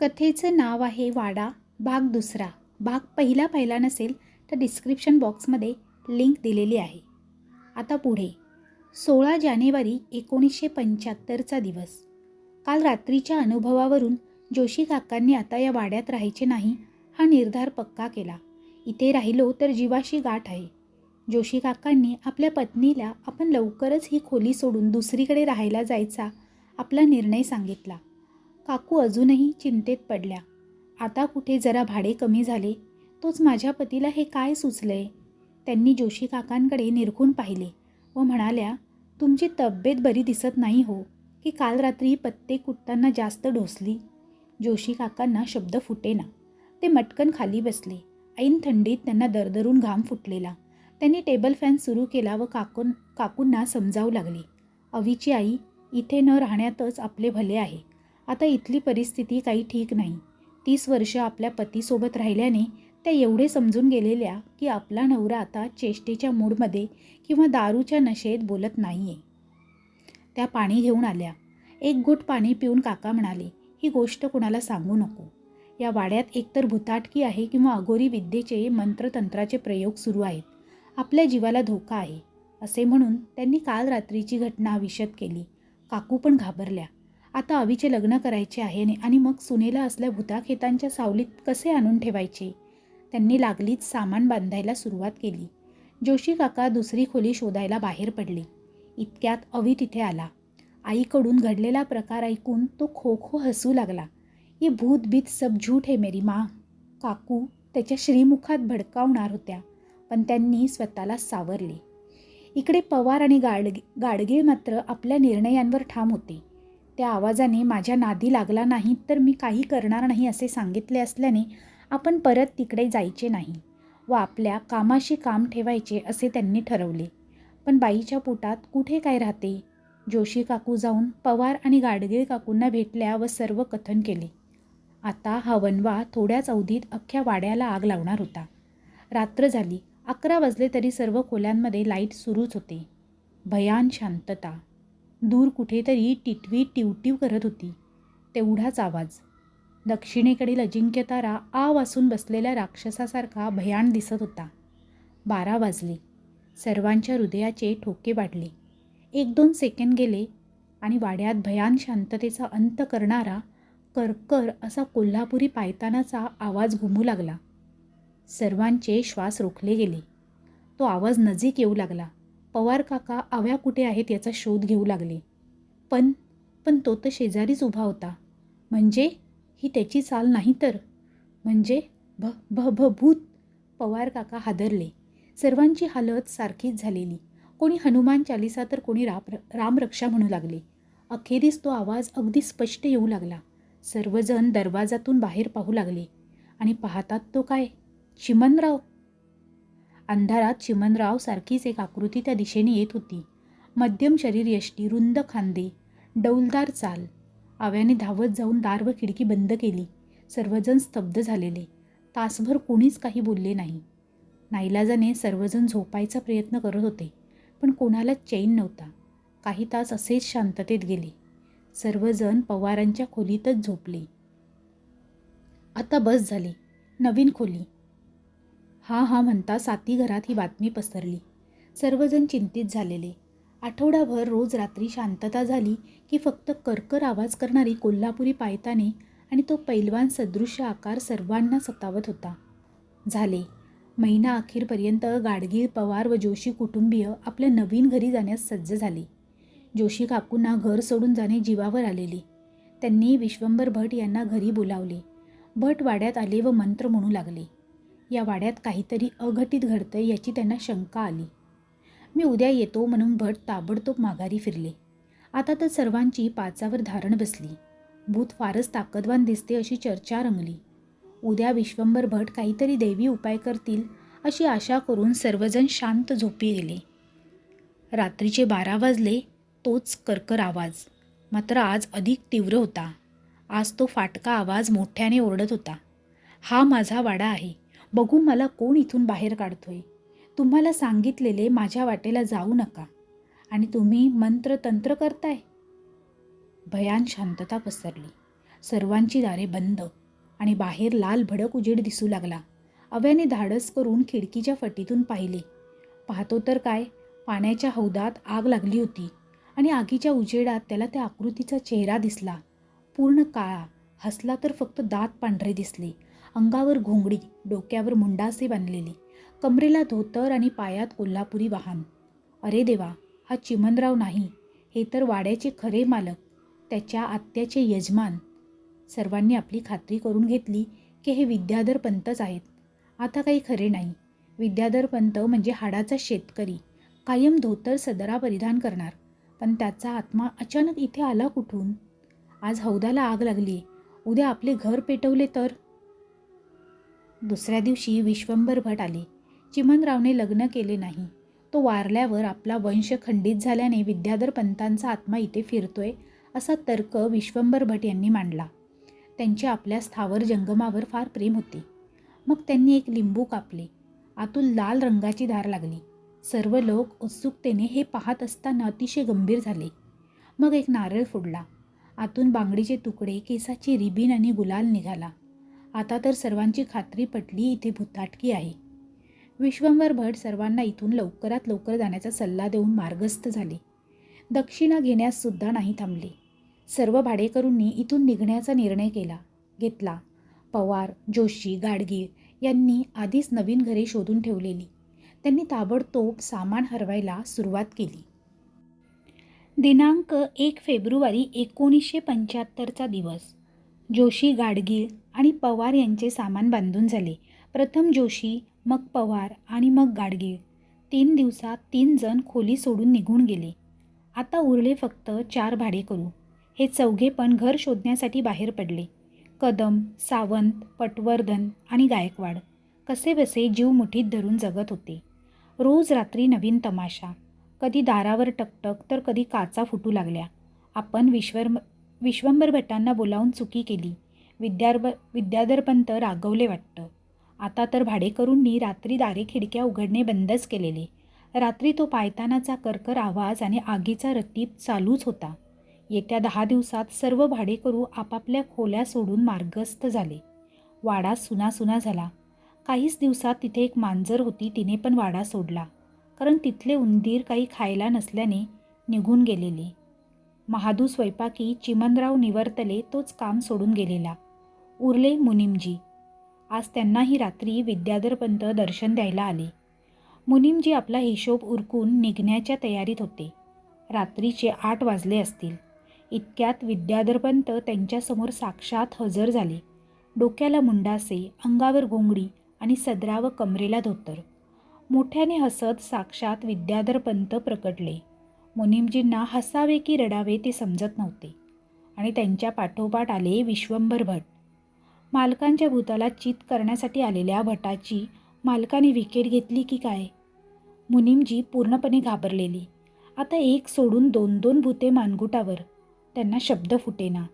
कथेचं नाव आहे वाडा. भाग दुसरा. भाग पहिला पाहिला नसेल तर डिस्क्रिप्शन बॉक्समध्ये लिंक दिलेली आहे. आता पुढे. 16 जानेवारी 1975चा दिवस. काल रात्रीच्या अनुभवावरून जोशी काकांनी आता या वाड्यात राहायचे नाही हा निर्धार पक्का केला. इथे राहिलो तर जीवाशी गाठ आहे. जोशी काकांनी आपल्या पत्नीला आपण लवकरच ही खोली सोडून दुसरीकडे राहायला जायचा आपला निर्णय सांगितला. काकू अजूनही चिंतेत पडल्या. आता कुठे जरा भाडे कमी झाले, तोच माझ्या पतीला हे काय सुचलंय. त्यांनी जोशी काकांकडे निरखून पाहिले व म्हणाल्या, तुमची तब्येत बरी दिसत नाही हो, की काल रात्री पत्ते कुटताना जास्त ढोसली. जोशी काकांना शब्द फुटेना. ते मटकन खाली बसले. ऐन थंडीत त्यांना दरदरून घाम फुटलेला. त्यांनी टेबल फॅन सुरू केला व काकूंना समजावू लागले. अवीची आई, इथे न राहण्यातच आपले भले आहे. आता इथली परिस्थिती काही ठीक नाही. 30 वर्ष आपल्या पतीसोबत राहिल्याने त्या एवढे समजून गेलेल्या की आपला नवरा आता चेष्टेच्या मूडमध्ये किंवा दारूच्या नशेत बोलत नाही आहे. त्या पाणी घेऊन आल्या. एक घोट पाणी पिऊन काका म्हणाले, ही गोष्ट कुणाला सांगू नको. या वाड्यात एकतर भुताटकी आहे किंवा अघोरी विद्येचे मंत्रतंत्राचे प्रयोग सुरू आहेत. आपल्या जीवाला धोका आहे असे म्हणून त्यांनी काल रात्रीची घटना विशद केली. काकू पण घाबरल्या. आता अवीचे लग्न करायचे आहे आणि मग सुनेला असल्या भुताखेतांच्या सावलीत कसे आणून ठेवायचे. त्यांनी लागलीच सामान बांधायला सुरुवात केली. जोशी काका दुसरी खोली शोधायला बाहेर पडले. इतक्यात अवी तिथे आला. आईकडून घडलेला प्रकार ऐकून तो खो खो हसू लागला. ये भूत बीत सब झूठ है मेरी माँ. काकू त्याच्या श्रीमुखात भडकावणार होत्या, पण त्यांनी स्वतःला सावरले. इकडे पवार आणि गाडगे मात्र आपल्या निर्णयांवर ठाम होते. त्या आवाजाने माझ्या नादी लागला नाही तर मी काही करणार नाही असे सांगितले असल्याने आपण परत तिकडे जायचे नाही व आपल्या कामाशी काम ठेवायचे असे त्यांनी ठरवले. पण बाईच्या पोटात कुठे काय राहते. जोशी काकू जाऊन पवार आणि गाडगे काकूंना भेटल्या व सर्व कथन केले. आता हा वनवा थोड्याच अवधीत अख्ख्या वाड्याला आग लावणार होता. रात्र झाली. 11 वाजले तरी सर्व खोल्यांमध्ये लाईट सुरूच होते. भयान शांतता. दूर कुठेतरी टिटवी टिवटिव करत होती. तेवढाच आवाज. दक्षिणेकडील अजिंक्य तारा आ वासून बसलेल्या राक्षसासारखा भयान दिसत होता. 12 वाजले. सर्वांच्या हृदयाचे ठोके वाढले. 1-2 सेकंद गेले आणि वाड्यात भयान शांततेचा अंत करणारा करकर असा कोल्हापुरी पायतानाचा आवाज घुमू लागला. सर्वांचे श्वास रोखले गेले. तो आवाज नजीक येऊ लागला. पवार काका आव्या कुठे आहेत याचा शोध घेऊ लागले. पण तो तर शेजारीच उभा होता. म्हणजे ही त्याची चाल नाही तर म्हणजे भूत. पवार काका हादरले. सर्वांची हालत सारखीच झालेली. कोणी हनुमान चालिसा तर कोणी रामरक्षा म्हणू लागले. अखेरीस तो आवाज अगदी स्पष्ट येऊ लागला. सर्वजण दरवाजातून बाहेर पाहू लागले आणि पाहतात तो काय, चिमणराव. अंधारात चिमणराव सारखीच एक आकृती त्या दिशेने येत होती. मध्यम शरीर यष्टी, रुंद खांदे, डौलदार चाल. आव्याने धावत जाऊन दार व खिडकी बंद केली. सर्वजण स्तब्ध झालेले. तासभर कोणीच काही बोलले नाही. नाईलाजाने सर्वजण झोपायचा प्रयत्न करत होते, पण कोणालाच चैन नव्हता. काही तास असेच शांततेत गेले. सर्वजण पवारांच्या खोलीतच झोपले. आता बस झाली. नवीन खोली. हा म्हणता साती घरात ही बातमी पसरली. सर्वजण चिंतित झालेले. आठवडाभर रोज रात्री शांतता झाली की फक्त करकर आवाज करणारी कोल्हापुरी पायताने आणि तो पैलवान सदृश्य आकार सर्वांना सतावत होता. झाले. महिना अखेरपर्यंत गाडगीळ, पवार व जोशी कुटुंबीय आपल्या नवीन घरी जाण्यास सज्ज झाले. जोशी काकूंना घर सोडून जाणे जीवावर आलेले. त्यांनी विश्वंभर भट यांना घरी बोलावले. भट वाड्यात आले व मंत्र म्हणू लागले. या वाड्यात काहीतरी अघटित घडतंय याची त्यांना शंका आली. मी उद्या येतो म्हणून भट ताबडतोब माघारी फिरले. आता तर सर्वांची पाचावर धारण बसली. भूत फारच ताकदवान दिसते अशी चर्चा रंगली. उद्या विश्वंभर भट काहीतरी दैवी उपाय करतील अशी आशा करून सर्वजण शांत झोपी गेले. रात्रीचे 12 वाजले. तोच करकर आवाज, मात्र आज अधिक तीव्र होता. आज तो फाटका आवाज मोठ्याने ओरडत होता. हा माझा वाडा आहे. बघू मला कोण इथून बाहेर काढतोय. तुम्हाला सांगितलेले माझ्या वाटेला जाऊ नका आणि तुम्ही मंत्र तंत्र करताय. भयान शांतता पसरली. सर्वांची दारे बंद आणि बाहेर लाल भडक उजेड दिसू लागला. अव्याने धाडस करून खिडकीच्या फटीतून पाहिले. पाहतो तर काय, पाण्याच्या हौदात आग लागली होती आणि आगीच्या उजेडात त्याला त्या आकृतीचा चेहरा दिसला. पूर्ण काळा, हसला तर फक्त दात पांढरे दिसले. अंगावर घोंगडी, डोक्यावर मुंडासे बांधलेली, कमरेला धोतर आणि पायात कोल्हापुरी वाहन. अरे देवा, हा चिमणराव नाही, हे तर वाड्याचे खरे मालक, त्याच्या आत्याचे यजमान. सर्वांनी आपली खात्री करून घेतली की हे विद्याधर पंतच आहेत. आता काही खरे नाही. विद्याधर पंत म्हणजे हाडाचा शेतकरी, कायम धोतर सदरा परिधान करणार. पण त्याचा आत्मा अचानक इथे आला कुठून? आज हौदाला आग लागली, उद्या आपले घर पेटवले तर? दुसऱ्या दिवशी विश्वंभर भट आले. चिमणरावने लग्न केले नाही. तो वारल्यावर आपला वंश खंडित झाल्याने विद्याधर पंतांचा आत्मा इथे फिरतोय असा तर्क विश्वंभर भट यांनी मांडला. त्यांचे आपल्या स्थावर जंगमावर फार प्रेम होते. मग त्यांनी एक लिंबू कापले. आतून लाल रंगाची धार लागली. सर्व लोक उत्सुकतेने हे पाहत असताना अतिशय गंभीर झाले. मग एक नारळ फोडला. आतून बांगडीचे तुकडे, केसाची रिबीन आणि गुलाल निघाला. आता तर सर्वांची खात्री पटली, इथे भुताटकी आहे. विश्वंभर भट सर्वांना इथून लवकरात लवकर जाण्याचा सल्ला देऊन मार्गस्थ झाले. दक्षिणा घेण्यास सुद्धा नाही थांबले. सर्व भाडेकरूंनी इथून निघण्याचा निर्णय घेतला. पवार, जोशी, गाडगीळ यांनी आधीच नवीन घरे शोधून ठेवलेली. त्यांनी ताबडतोब सामान हरवायला सुरुवात केली. दिनांक 1 फेब्रुवारी 1975चा दिवस. जोशी, गाडगीळ आणि पवार यांचे सामान बांधून झाले. प्रथम जोशी, मग पवार आणि मग गाडगीळ. 3 दिवसात 3 जण खोली सोडून निघून गेले. आता उरले फक्त 4 भाडेकरू. हे चौघे पण घर शोधण्यासाठी बाहेर पडले. कदम, सावंत, पटवर्धन आणि गायकवाड कसेबसे जीव मुठीत धरून जगत होते. रोज रात्री नवीन तमाशा. कधी दारावर टकटक तर कधी काचा फुटू लागल्या. आपण विश्वंभर भटांना बोलावून चुकी केली. विद्याधरपंत रागवले वाटतं. आता तर भाडेकरूंनी रात्री दारे खिडक्या उघडणे बंदच केलेले. रात्री तो पायतानाचा करकर आवाज आणि आगीचा रतीब चालूच होता. येत्या 10 दिवसात सर्व भाडेकरू आपापल्या खोल्या सोडून मार्गस्थ झाले. वाडा सुनासुना झाला. काहीच दिवसात तिथे एक मांजर होती, तिने पण वाडा सोडला. कारण तिथले उंदीर काही खायला नसल्याने निघून गेलेले. महादू स्वयंपाकी चिमणराव निवर्तले, तोच काम सोडून गेलेला. उरले मुनीमजी. आज त्यांनाही रात्री विद्याधरपंत दर्शन द्यायला आले. मुनीमजी आपला हिशोब उरकून निघण्याच्या तयारीत होते. रात्रीचे 8 वाजले असतील. इतक्यात विद्याधरपंत त्यांच्यासमोर साक्षात हजर झाले. डोक्याला मुंडासे, अंगावर घोंगडी आणि सदरा व कमरेला धोतर. मोठ्याने हसत साक्षात विद्याधरपंत प्रकटले. मुनीमजींना हसावे की रडावे ते समजत नव्हते. आणि त्यांच्या पाठोपाठ आले विश्वंभर भट. मालकांच्या भूताला चित करण्यासाठी आलेल्या भटाची मालकाने विकेट घेतली की काय? मुनीमजी पूर्णपणे घाबरलेली. आता एक सोडून 2-2 भूते मानगुटावर. त्यांना शब्द फुटेना.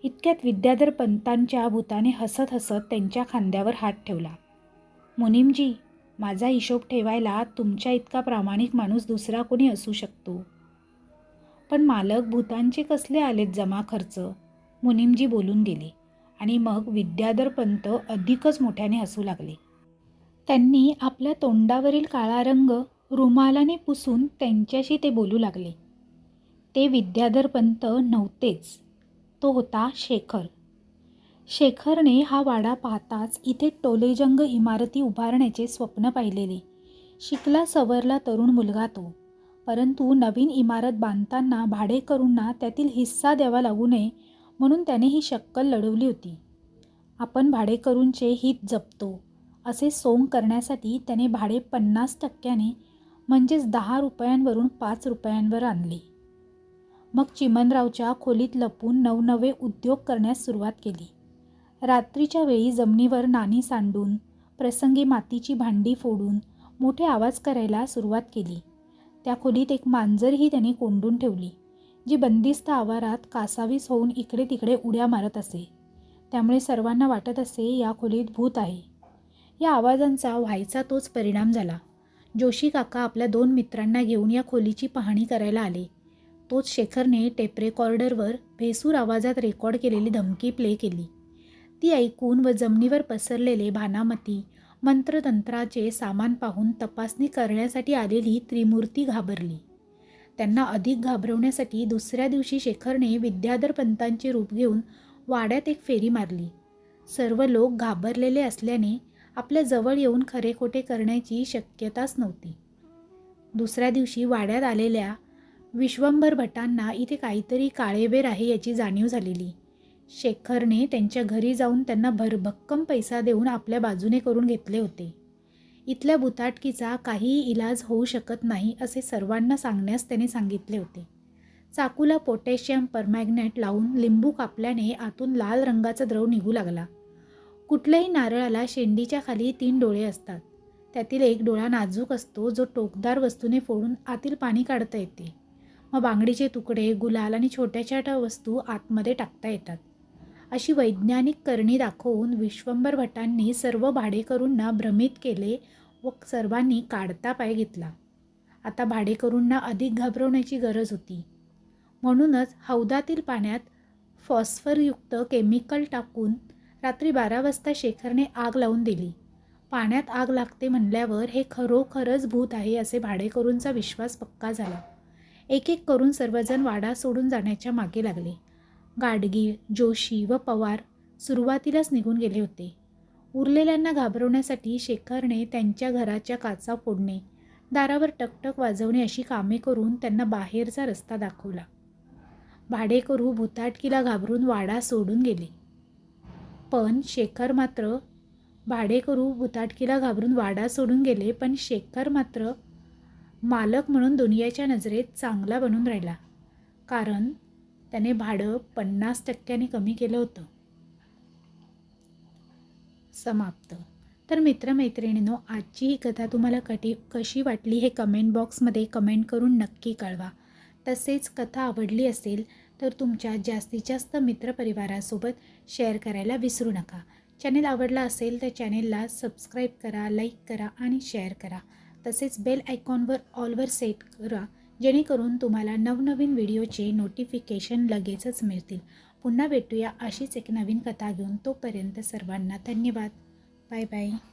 इतक्यात विद्याधर पंतांच्या भूताने हसत हसत त्यांच्या खांद्यावर हात ठेवला. मुनीमजी, माझा हिशोब ठेवायला तुमच्या इतका प्रामाणिक माणूस दुसरा कोणी असू शकतो. पण मालक भूतांचे कसले आलेत जमा खर्च? मुनीमजी बोलून गेले. आणि मग विद्याधर पंत अधिकच मोठ्याने हसू लागले. त्यांनी आपल्या तोंडावरील काळा रंग रुमालाने पुसून त्यांच्याशी ते बोलू लागले. ते विद्याधर पंत नव्हतेच, तो होता शेखर. शेखरने हा वाडा पाहताच इथे टोलेजंग इमारती उभारण्याचे स्वप्न पाहिलेले. शिकला सवरला तरुण मुलगा तो. परंतु नवीन इमारत बांधताना भाडेकरूंना त्यातील हिस्सा द्यावा लागू नये म्हणून त्याने ही शक्कल लढवली होती. आपण भाडेकरूंचे हित जपतो असे सोंग करण्यासाठी त्याने भाडे 50% म्हणजेच 10 रुपयांवरून 5 रुपयांवर आणले. मग चिमणरावच्या खोलीत लपून नवनवे उद्योग करण्यास सुरुवात केली. रात्रीच्या वेळी जमिनीवर नाणी सांडून, प्रसंगी मातीची भांडी फोडून मोठे आवाज करायला सुरुवात केली. त्या खोलीत एक मांजरही त्याने कोंडून ठेवली, जी बंदिस्त आवारात कासावीस होऊन इकडे तिकडे उड्या मारत असे. त्यामुळे सर्वांना वाटत असे या खोलीत भूत आहे. या आवाजांचा व्हायचा तोच परिणाम झाला. जोशी काका आपल्या 2 मित्रांना घेऊन या खोलीची पाहणी करायला आले. तोच शेखरने टेप रेकॉर्डरवर भेसूर आवाजात रेकॉर्ड केलेली धमकी प्ले केली. ती ऐकून व जमिनीवर पसरलेले भानामती मंत्रतंत्राचे सामान पाहून तपासणी करण्यासाठी आलेली त्रिमूर्ती घाबरली. त्यांना अधिक घाबरवण्यासाठी दुसऱ्या दिवशी शेखरने विद्याधर पंतांचे रूप घेऊन वाड्यात एक फेरी मारली. सर्व लोक घाबरलेले असल्याने आपल्या जवळ येऊन खरे खोटे करण्याची शक्यताच नव्हती. दुसऱ्या दिवशी वाड्यात आलेल्या विश्वंभर भटांना इथे काहीतरी काळेबेर आहे याची जाणीव झालेली. शेखरने त्यांच्या घरी जाऊन त्यांना भरभक्कम पैसा देऊन आपल्या बाजूने करून घेतले होते. इथल्या भुताटकीचा काहीही इलाज होऊ शकत नाही असे सर्वांना सांगण्यास त्याने सांगितले होते. चाकूला पोटॅशियम परमॅग्नेट लावून लिंबू कापल्याने आतून लाल रंगाचा द्रव निघू लागला. कुठल्याही नारळाला शेंडीच्या खाली 3 डोळे असतात. त्यातील एक डोळा नाजूक असतो जो टोकदार वस्तूने फोडून आतील पाणी काढता येते. मग बांगडीचे तुकडे, गुलाल आणि छोट्या छोट्या वस्तू आतमध्ये टाकता येतात. अशी वैज्ञानिक करणी दाखवून विश्वंभर भटांनी सर्व भाडेकरूंना भ्रमित केले व सर्वांनी काढता पाय घेतला. आता भाडेकरूंना अधिक घाबरवण्याची गरज होती. म्हणूनच हौदातील पाण्यात फॉस्फरयुक्त केमिकल टाकून रात्री 12 वाजता शेखरने आग लावून दिली. पाण्यात आग लागते म्हणल्यावर हे खरोखरच भूत आहे असे भाडेकरूंचा विश्वास पक्का झाला. एक एक करून सर्वजण वाडा सोडून जाण्याच्या मागे लागले. गाडगीळ, जोशी व पवार सुरुवातीलाच निघून गेले होते. उरलेल्यांना घाबरवण्यासाठी शेखरने त्यांच्या घराच्या काचा फोडणे, दारावर टकटक वाजवणे अशी कामे करून त्यांना बाहेरचा रस्ता दाखवला. भाडेकरू भुताटकीला घाबरून वाडा सोडून गेले. पण शेखर मात्र मालक म्हणून दुनियेच्या नजरेत चांगला बनून राहिला. कारण त्याने भाडं 50% कमी केलं होतं. समाप्त. तर मित्रमैत्रिणींनो, आजची ही कथा तुम्हाला कशी वाटली हे कमेंट बॉक्समध्ये कमेंट करून नक्की कळवा. तसेच कथा आवडली असेल तर तुमच्या जास्तीत जास्त मित्रपरिवारासोबत शेअर करायला विसरू नका. चॅनेल आवडला असेल तर चॅनेलला सबस्क्राईब करा, लाईक करा आणि शेअर करा. तसेच बेल आयकॉनवर ऑलवर सेट करा जेणेकरून तुम्हाला नवनवीन व्हिडिओचे नोटिफिकेशन लगेचच मिळतील. पुन्हा भेटूया अशीच एक नवीन कथा घेऊन. तोपर्यंत सर्वांना धन्यवाद. Bye bye.